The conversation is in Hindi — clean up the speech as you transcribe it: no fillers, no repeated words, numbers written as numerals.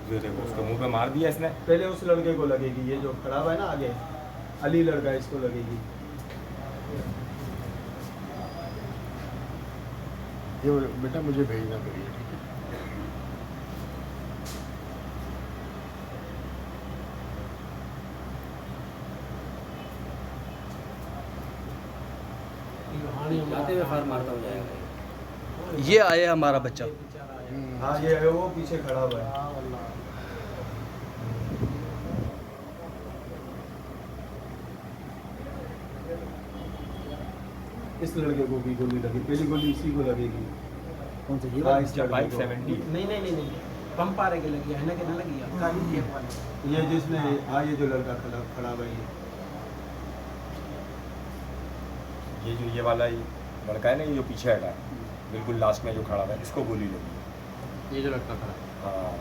जो देखो उसके मुंह पे मार दिया इसने। पहले उस लड़के को लगेगी, ये जो खड़ा हुआ है ना आगे, अली लड़का है, इसको लगेगी। ये बेटा मुझे भेजना करिए, ठीक है। जाते हुए फार मारता हो जाएगा। ये आया हमारा बच्चा। हाँ ये है, वो पीछे खड़ा हुआ है। इस लड़के को भी गोली लगी, पहली गोली इसी को लगेगी। कौन से हाँ, इस जब लड़के बाइक को। 70 नहीं पंप आ के लगी है ना कि ना लगी है काली टेप वाली। ये जिसने, हाँ ये जो लड़का खड़ा हुआ है, ये जो ये वाला ही लड़का है ना, ये जो पीछे हटा है बिल्कुल लास्ट में जो खड़ा था, इसको गोली लगी। ये जो लड़का खड़ा है। हाँ